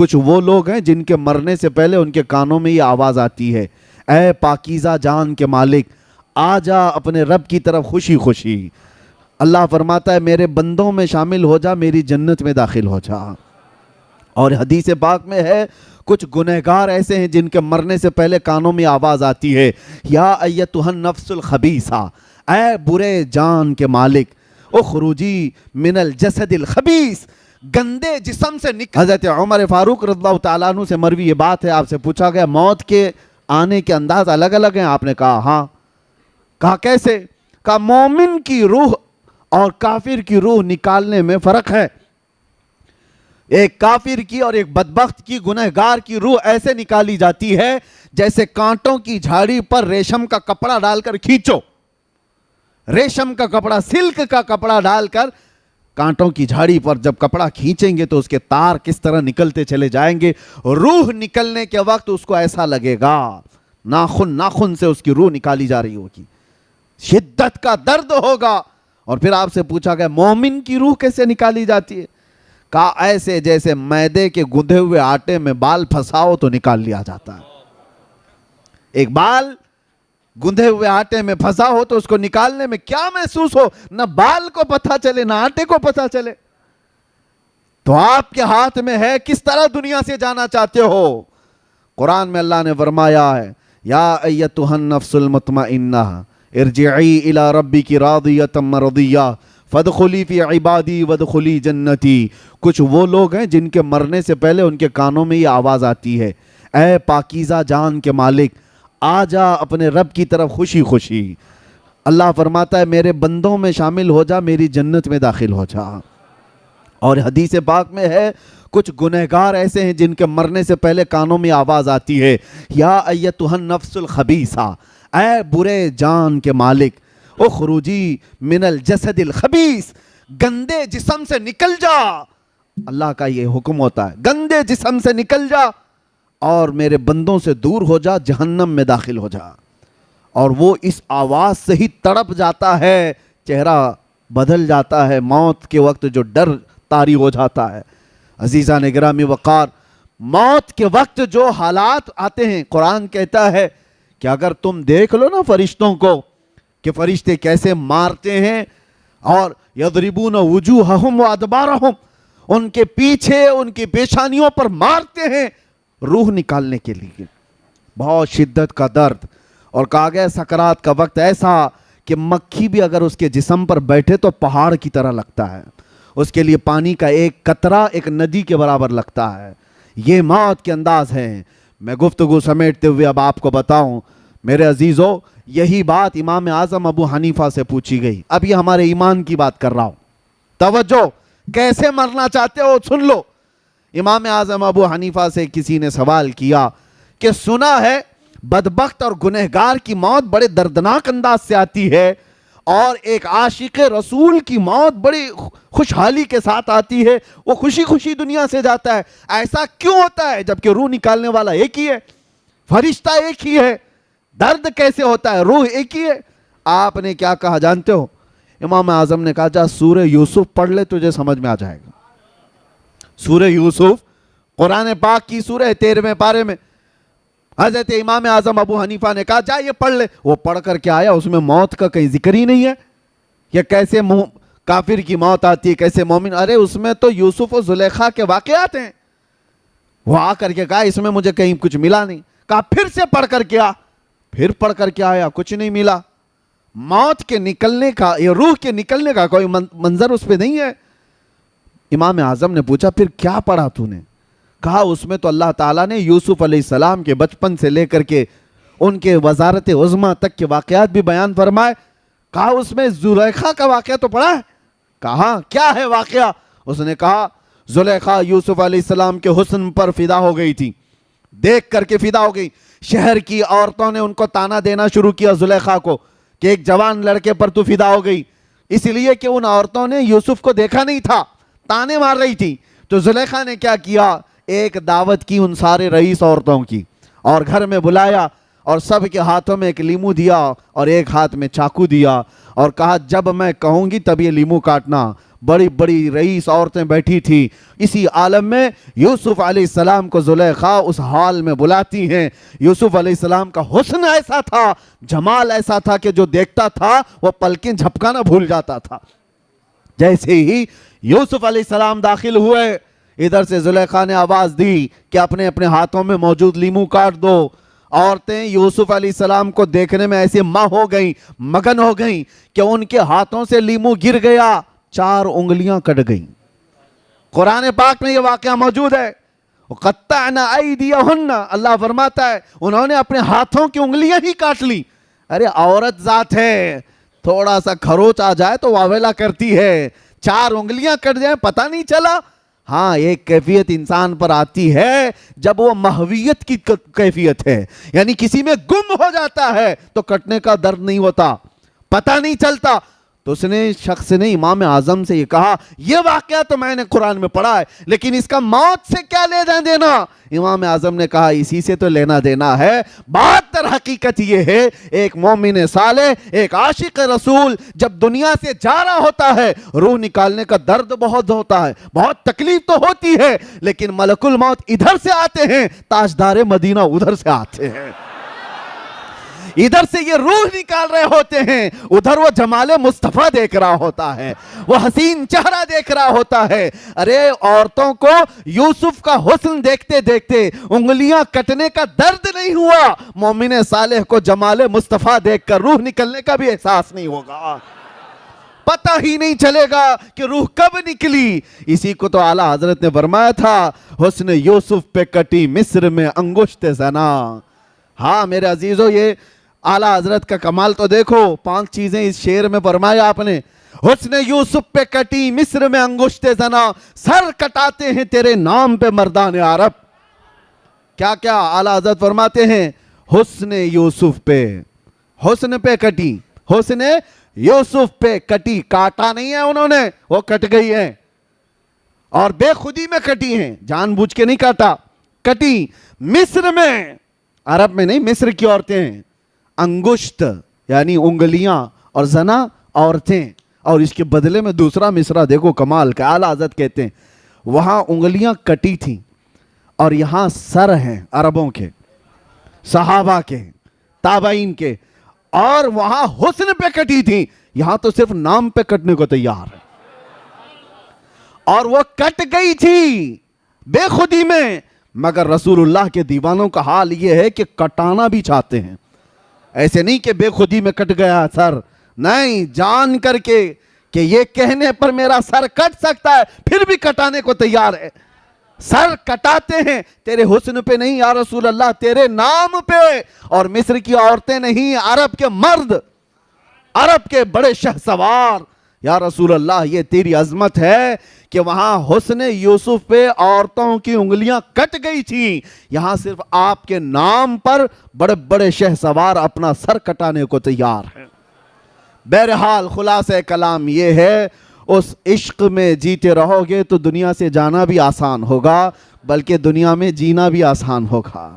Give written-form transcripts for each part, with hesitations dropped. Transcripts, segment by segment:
کچھ وہ لوگ ہیں جن کے مرنے سے پہلے ان کے کانوں میں یہ آواز آتی ہے، اے پاکیزہ جان کے مالک، آ جا اپنے رب کی طرف خوشی خوشی۔ اللہ فرماتا ہے میرے بندوں میں شامل ہو جا، میری جنت میں داخل ہو جا۔ اور حدیث پاک میں ہے کچھ گنہگار ایسے ہیں جن کے مرنے سے پہلے کانوں میں آواز آتی ہے، یا ایتھا النفس الخبیثہ، اے برے جان کے مالک، اخرجی من الجسد الخبیث، گندے جسم سے نکل۔ حضرت عمر فاروق رضی اللہ تعالیٰ عنہ سے مروی یہ بات ہے، آپ سے پوچھا گیا موت کے آنے کے انداز الگ الگ ہیں؟ آپ نے کہا ہاں۔ کہا کیسے؟ کہا مومن کی روح اور کافر کی روح نکالنے میں فرق ہے۔ ایک کافر کی اور ایک بدبخت کی، گنہگار کی روح ایسے نکالی جاتی ہے جیسے کانٹوں کی جھاڑی پر ریشم کا کپڑا ڈال کر کھینچو، ریشم کا کپڑا، سلک کا کپڑا ڈال کر کانٹوں کی جھاڑی پر جب کپڑا کھینچیں گے تو اس کے تار کس طرح نکلتے چلے جائیں گے۔ روح نکلنے کے وقت اس کو ایسا لگے گا ناخن سے اس کی روح نکالی جا رہی ہوگی، شدت کا درد ہوگا۔ اور پھر آپ سے پوچھا گیا مومن کی روح کیسے نکالی جاتی ہے؟ کہا ایسے جیسے میدے کے گندھے ہوئے آٹے میں بال پھنساؤ تو نکال لیا جاتا ہے۔ ایک بال گندھے ہوئے آٹے میں پھنسا ہو تو اس کو نکالنے میں کیا محسوس ہو، نہ بال کو پتہ چلے نہ آٹے کو پتہ چلے۔ تو آپ کے ہاتھ میں ہے کس طرح دنیا سے جانا چاہتے ہو۔ قرآن میں اللہ نے فرمایا ہے یا ایتھا النفس المطمئنہ ارجعی الی ربک راضیۃ مرضیہ فادخلی فی عبادی وادخلی جنتی۔ کچھ وہ لوگ ہیں جن کے مرنے سے پہلے ان کے کانوں میں یہ آواز آتی ہے، اے پاکیزہ جان کے مالک، آ جا اپنے رب کی طرف خوشی خوشی۔ اللہ فرماتا ہے میرے بندوں میں شامل ہو جا، میری جنت میں داخل ہو جا۔ اور حدیث پاک میں ہے کچھ گنہگار ایسے ہیں جن کے مرنے سے پہلے کانوں میں آواز آتی ہے، یا ایتھا النفس الخبیثہ، اے برے جان کے مالک، اخرجی من الجسد الخبیث، گندے جسم سے نکل جا۔ اللہ کا یہ حکم ہوتا ہے، گندے جسم سے نکل جا اور میرے بندوں سے دور ہو جا، جہنم میں داخل ہو جا۔ اور وہ اس آواز سے ہی تڑپ جاتا ہے، چہرہ بدل جاتا ہے، موت کے وقت جو ڈر طاری ہو جاتا ہے۔ عزیزان گرامی وقار، موت کے وقت جو حالات آتے ہیں، قرآن کہتا ہے کہ اگر تم دیکھ لو نا فرشتوں کو کہ فرشتے کیسے مارتے ہیں، اور یضربون وجوہہم وادبارہم، ان کے پیچھے ان کی پیشانیوں پر مارتے ہیں روح نکالنے کے لیے، بہت شدت کا درد۔ اور کہا گیا سکرات کا وقت ایسا کہ مکھی بھی اگر اس کے جسم پر بیٹھے تو پہاڑ کی طرح لگتا ہے، اس کے لیے پانی کا ایک قطرہ ایک ندی کے برابر لگتا ہے۔ یہ موت کے انداز ہیں۔ میں گفتگو سمیٹتے ہوئے اب آپ کو بتاؤں میرے عزیزو، یہی بات امام اعظم ابو حنیفہ سے پوچھی گئی۔ اب یہ ہمارے ایمان کی بات کر رہا ہوں، توجہ، کیسے مرنا چاہتے ہو سن لو۔ امام اعظم ابو حنیفہ سے کسی نے سوال کیا کہ سنا ہے بدبخت اور گنہگار کی موت بڑے دردناک انداز سے آتی ہے، اور ایک عاشق رسول کی موت بڑی خوشحالی کے ساتھ آتی ہے، وہ خوشی خوشی دنیا سے جاتا ہے۔ ایسا کیوں ہوتا ہے جبکہ روح نکالنے والا ایک ہی ہے، فرشتہ ایک ہی ہے؟ درد کیسے ہوتا ہے؟ روح ایک ہی ہے۔ آپ نے کیا کہا جانتے ہو؟ امام اعظم نے کہا جا سورہ یوسف پڑھ لے، تجھے سمجھ میں آ جائے گا۔ سورہ یوسف قرآن پاک کی سورہ 13ویں پارے میں حضرت امام اعظم ابو حنیفہ نے کہا جا یہ پڑھ لے۔ وہ پڑھ کر کے آیا، اس میں موت کا کہیں ذکر ہی نہیں ہے، یا کیسے کافر کی موت آتی ہے، کیسے مومن۔ ارے اس میں تو یوسف و زلیخا کے واقعات ہیں۔ وہ آ کر کے کہا اس میں مجھے کہیں کچھ ملا نہیں۔ کہا پھر سے پڑھ کر کے آ، پھر پڑھ کر کے آیا، کچھ نہیں ملا۔ موت کے نکلنے کا یا روح کے نکلنے کا کوئی منظر اس پہ نہیں ہے۔ امام اعظم نے پوچھا پھر کیا پڑھا تو نے؟ کہا اس میں تو اللہ تعالیٰ نے یوسف علیہ السلام کے بچپن سے لے کر کے ان کے وزارت عظمیٰ تک کے واقعات بھی بیان فرمائے۔ کہا اس میں زلیخا کا واقعہ تو پڑھا ہے؟ کہا کیا ہے واقعہ؟ اس نے کہا زلیخا یوسف علیہ السلام کے حسن پر فدا ہو گئی تھی، دیکھ کر کے فدا ہو گئی۔ شہر کی عورتوں نے ان کو تانا دینا شروع کیا زلیخا کو کہ ایک جوان لڑکے پر تو فدا ہو گئی، اس لیے کہ ان عورتوں نے یوسف کو دیکھا نہیں تھا، تانے مار رہی تھی۔ تو زلیخا نے کیا کیا، ایک دعوت کی ان سارے رئیس عورتوں کی، اور گھر میں بلایا اور سب کے ہاتھوں میں ایک لیمو دیا اور ایک ہاتھ میں چاقو دیا، اور کہا جب میں کہوں گی تب یہ لیمو کاٹنا، بڑی بڑی رئیس عورتیں بیٹھی تھی. اسی عالم میں یوسف علیہ السلام کو زلیخا اس حال میں بلاتی ہیں. یوسف علیہ السلام کا حسن ایسا تھا, جمال ایسا تھا کہ جو دیکھتا تھا وہ پلکیں جھپکانا بھول جاتا تھا. جیسے ہی یوسف علیہ السلام داخل ہوئے, ادھر سے زلیخا نے آواز دی کہ اپنے اپنے ہاتھوں میں موجود لیمو کاٹ دو. عورتیں یوسف علیہ السلام کو دیکھنے میں ایسے ہو گئیں, مگن ہو گئیں کہ ان کے ہاتھوں سے لیمو گر گیا, 4 انگلیاں کٹ گئیں. قرآن پاک میں یہ واقعہ موجود ہے. قطعنا ایدیہن, اللہ فرماتا ہے انہوں نے اپنے ہاتھوں کی انگلیاں ہی کاٹ لی. ارے عورت ذات ہے, تھوڑا سا کھروچ آ جائے تو واویلا کرتی ہے, 4 انگلیاں کٹ جائیں پتہ نہیں چلا. ہاں, ایک کیفیت انسان پر آتی ہے جب وہ محویت کی کیفیت ہے, یعنی کسی میں گم ہو جاتا ہے تو کٹنے کا درد نہیں ہوتا, پتہ نہیں چلتا. تو اس نے شخص نے امام اعظم سے یہ کہا, یہ واقعہ تو میں نے قرآن میں پڑھا ہے لیکن اس کا موت سے کیا لینا دینا؟ امام اعظم نے کہا اسی سے تو لینا دینا ہے. بات در حقیقت یہ ہے, ایک مومن صالح, ایک عاشق رسول جب دنیا سے جا رہا ہوتا ہے, روح نکالنے کا درد بہت ہوتا ہے, بہت تکلیف تو ہوتی ہے, لیکن ملک الموت ادھر سے آتے ہیں, تاجدار مدینہ ادھر سے آتے ہیں. ادھر سے یہ روح نکال رہے ہوتے ہیں, ادھر وہ جمال مصطفیٰ دیکھ رہا ہوتا ہے, وہ حسین چہرہ دیکھ رہا ہوتا ہے. ارے عورتوں کو یوسف کا حسن دیکھتے دیکھتے انگلیاں کٹنے کا درد نہیں ہوا, مومن صالح کو جمال مصطفیٰ دیکھ کر روح نکلنے کا بھی احساس نہیں ہوگا, پتہ ہی نہیں چلے گا کہ روح کب نکلی. اسی کو تو اعلیٰ حضرت نے فرمایا تھا, حسن یوسف پہ کٹی مصر میں انگشت زنا. ہاں میرے عزیزو, یہ اعلیٰ حضرت کا کمال تو دیکھو, 5 چیزیں اس شعر میں فرمایا آپ نے. حسن یوسف پہ کٹی مصر میں انگشت زنا, سر کٹاتے ہیں تیرے نام پہ مردان عرب. کیا کیا اعلیٰ حضرت فرماتے ہیں, حسن یوسف پہ, حسن پہ کٹی, حسن یوسف پہ کٹی, کاٹا نہیں ہے انہوں نے, وہ کٹ گئی ہیں اور بے خودی میں کٹی ہیں, جان بوجھ کے نہیں کاٹا, کٹی مصر میں, عرب میں نہیں, مصر کی عورتیں ہیں. انگشت یعنی انگلیاں, اور زنا عورتیں, اور اس کے بدلے میں دوسرا مصرع دیکھو کمال کا. اعلیٰ حضرت کہتے ہیں وہاں انگلیاں کٹی تھیں اور یہاں سر ہیں عربوں کے, صحابہ کے, تابعین کے, اور وہاں حسن پہ کٹی تھی, یہاں تو صرف نام پہ کٹنے کو تیار ہے. اور وہ کٹ گئی تھی بے خودی میں, مگر رسول اللہ کے دیوانوں کا حال یہ ہے کہ کٹانا بھی چاہتے ہیں. ایسے نہیں کہ بے خودی میں کٹ گیا سر, نہیں, جان کر کے کہ یہ کہنے پر میرا سر کٹ سکتا ہے پھر بھی کٹانے کو تیار ہے. سر کٹاتے ہیں تیرے حسن پہ نہیں یا رسول اللہ, تیرے نام پہ. اور مصر کی عورتیں نہیں, عرب کے مرد, عرب کے بڑے شہسوار, یا رسول اللہ یہ تیری عظمت ہے کہ وہاں حسن یوسف پہ عورتوں کی انگلیاں کٹ گئی تھیں, یہاں صرف آپ کے نام پر بڑے بڑے شہسوار اپنا سر کٹانے کو تیار ہیں. بہرحال خلاصہ کلام یہ ہے, اس عشق میں جیتے رہو گے تو دنیا سے جانا بھی آسان ہوگا, بلکہ دنیا میں جینا بھی آسان ہوگا.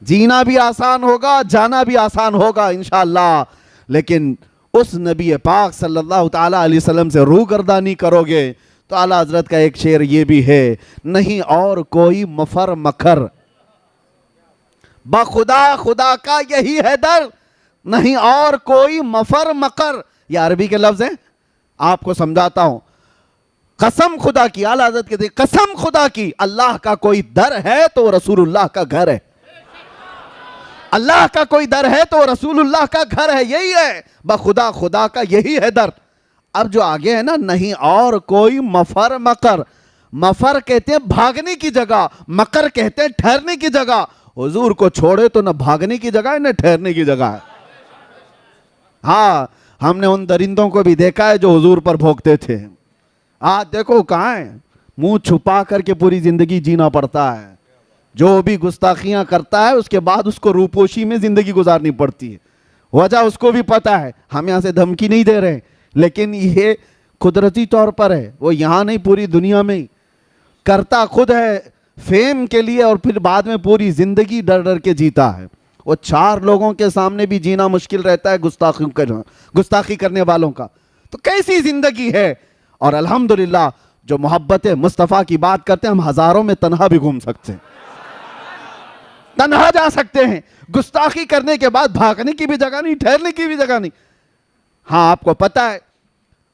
جینا بھی آسان ہوگا, جانا بھی آسان ہوگا انشاءاللہ. لیکن اس نبی پاک صلی اللہ تعالیٰ علیہ وسلم سے روگردانی کرو گے تو اعلیٰ حضرت کا ایک شعر یہ بھی ہے, نہیں اور کوئی مفر مکر, بخدا خدا کا یہی ہے در, نہیں اور کوئی مفر مکر. یہ عربی کے لفظ ہیں, آپ کو سمجھاتا ہوں. قسم خدا کی, اعلیٰ حضرت کہتے ہیں قسم خدا کی, اللہ کا کوئی در ہے تو رسول اللہ کا گھر ہے. اللہ کا کوئی در ہے تو رسول اللہ کا گھر ہے, یہی ہے بخدا خدا کا یہی ہے در. اب جو آگے ہے نا, نہیں اور کوئی مفر مکر, مفر کہتے ہیں بھاگنے کی جگہ, مکر کہتے ہیں ٹھہرنے کی جگہ. حضور کو چھوڑے تو نہ بھاگنے کی جگہ ہے نہ ٹھہرنے کی جگہ ہے. ہاں, ہم نے ان درندوں کو بھی دیکھا ہے جو حضور پر بھونکتے تھے, آج دیکھو کہاں ہے, منہ چھپا کر کے پوری زندگی جینا پڑتا ہے. جو بھی گستاخیاں کرتا ہے اس کے بعد اس کو روپوشی میں زندگی گزارنی پڑتی ہے. وجہ اس کو بھی پتا ہے, ہم یہاں سے دھمکی نہیں دے رہے, لیکن یہ قدرتی طور پر ہے. وہ یہاں نہیں, پوری دنیا میں ہی کرتا خود ہے فیم کے لیے, اور پھر بعد میں پوری زندگی ڈر ڈر کے جیتا ہے. وہ 4 لوگوں کے سامنے بھی جینا مشکل رہتا ہے گستاخی کرنے والوں کا. تو کیسی زندگی ہے, اور الحمدللہ جو محبت مصطفیٰ کی بات کرتے ہیں، ہم ہزاروں میں تنہا بھی گھوم سکتے ہیں، تنہا جا سکتے ہیں، گستاخی کرنے کے بعد بھاگنے کی بھی جگہ نہیں، ٹھہرنے کی بھی جگہ نہیں۔ ہاں آپ کو پتہ ہے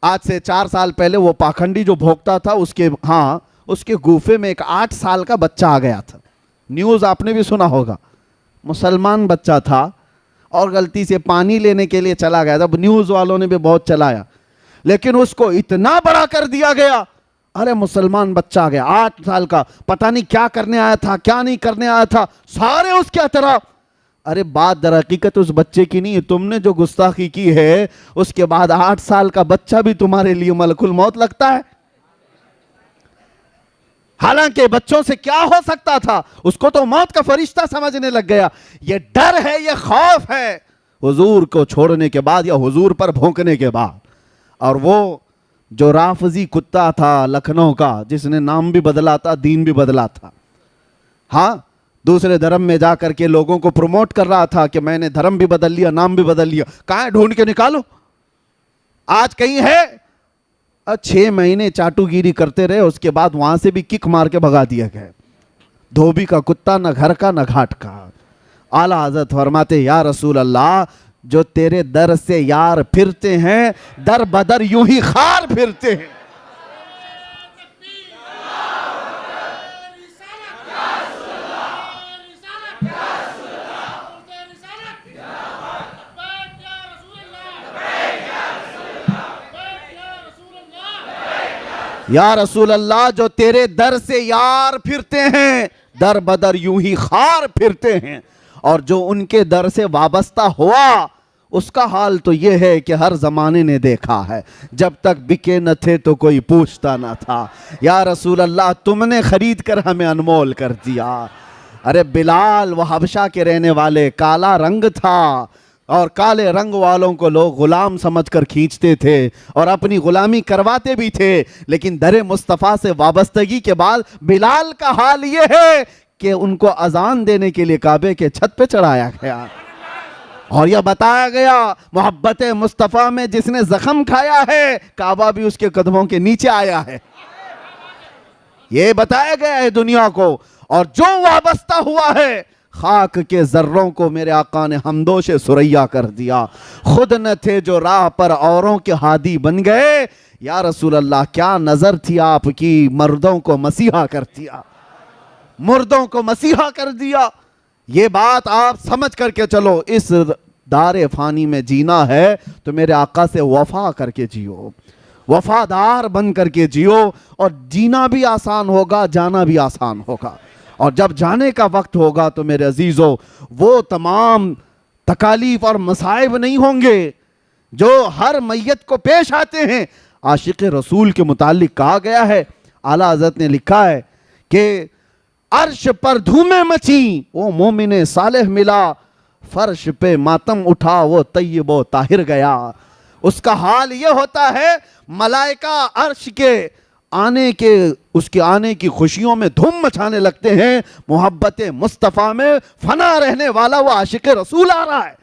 آج سے 4 سال پہلے وہ پاکھنڈی جو بھوکتا تھا اس کے گوفے میں ایک 8 سال کا بچہ آ گیا تھا، نیوز آپ نے بھی سنا ہوگا، مسلمان بچہ تھا اور غلطی سے پانی لینے کے لیے چلا گیا تھا، نیوز والوں نے بھی بہت چلایا، لیکن اس کو اتنا بڑا کر دیا گیا، ارے مسلمان بچہ آ گیا 8 سال کا، پتہ نہیں کیا کرنے آیا تھا کیا نہیں کرنے آیا تھا، سارے اس کے اطراف۔ ارے بات در حقیقت اس بچے کی نہیں، تم نے جو گستاخی کی ہے اس کے بعد 8 سال کا بچہ بھی تمہارے لیے ملک الموت لگتا ہے۔ حالانکہ بچوں سے کیا ہو سکتا تھا، اس کو تو موت کا فرشتہ سمجھنے لگ گیا۔ یہ ڈر ہے، یہ خوف ہے حضور کو چھوڑنے کے بعد یا حضور پر بھونکنے کے بعد۔ اور وہ جو رافضی کتا تھا لکھنؤ کا، جس نے نام بھی بدلا تھا دین بھی بدلا تھا، ہاں دوسرے دھرم میں جا کر کے لوگوں کو پروموٹ کر رہا تھا کہ میں نے دھرم بھی بدل لیا نام بھی بدل لیا، کہاں ہے ڈھونڈ کے نکالو، آج کہیں ہے؟ 6 مہینے چاٹو گیری کرتے رہے، اس کے بعد وہاں سے بھی کک مار کے بھگا دیا گیا۔ دھوبی کا کتا، نہ گھر کا نہ گھاٹ کا۔ اعلیٰ حضرت فرماتے یا رسول اللہ جو تیرے در سے یار پھرتے ہیں در بدر یوں ہی خار پھرتے ہیں۔ یا رسول اللہ جو تیرے در سے یار پھرتے ہیں در بدر یوں ہی خار پھرتے ہیں، اور جو ان کے در سے وابستہ ہوا اس کا حال تو یہ ہے کہ ہر زمانے نے دیکھا ہے، جب تک بکے نہ تھے تو کوئی پوچھتا نہ تھا۔ یا رسول اللہ تم نے خرید کر ہمیں انمول کر دیا۔ ارے بلال وہ حبشہ کے رہنے والے، کالا رنگ تھا اور کالے رنگ والوں کو لوگ غلام سمجھ کر کھینچتے تھے اور اپنی غلامی کرواتے بھی تھے، لیکن در مصطفیٰ سے وابستگی کے بعد بلال کا حال یہ ہے کہ ان کو اذان دینے کے لیے کعبے کے چھت پہ چڑھایا گیا اور یہ بتایا گیا محبت مصطفیٰ میں جس نے زخم کھایا ہے کعبہ بھی اس کے قدموں کے نیچے آیا ہے، یہ بتایا گیا ہے دنیا کو۔ اور جو وابستہ ہوا ہے خاک کے ذروں کو میرے آقا نے ہمدوش سریا کر دیا، خود نہ تھے جو راہ پر اوروں کے ہادی بن گئے۔ یا رسول اللہ کیا نظر تھی آپ کی، مردوں کو مسیحا کر دیا، مردوں کو مسیحا کر دیا۔ یہ بات آپ سمجھ کر کے چلو، اس دار فانی میں جینا ہے تو میرے آقا سے وفا کر کے جیو، وفادار بن کر کے جیو، اور جینا بھی آسان ہوگا جانا بھی آسان ہوگا۔ اور جب جانے کا وقت ہوگا تو میرے عزیزو وہ تمام تکالیف اور مصائب نہیں ہوں گے جو ہر میت کو پیش آتے ہیں۔ عاشق رسول کے متعلق کہا گیا ہے، اعلیٰ حضرت نے لکھا ہے کہ عرش پر دھومیں مچیں وہ مومن صالح ملا، فرش پہ ماتم اٹھا وہ طیب و طاہر گیا۔ اس کا حال یہ ہوتا ہے ملائکہ عرش کے اس کے آنے کی خوشیوں میں دھوم مچانے لگتے ہیں، محبت مصطفیٰ میں فنا رہنے والا وہ عاشق رسول آ رہا ہے،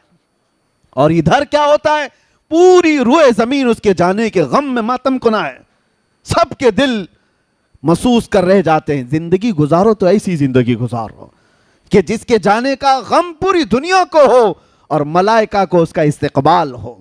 اور ادھر کیا ہوتا ہے پوری روئے زمین اس کے جانے کے غم میں ماتم کنا ہے، سب کے دل محسوس کر رہ جاتے ہیں۔ زندگی گزارو تو ایسی زندگی گزارو کہ جس کے جانے کا غم پوری دنیا کو ہو اور ملائکہ کو اس کا استقبال ہو۔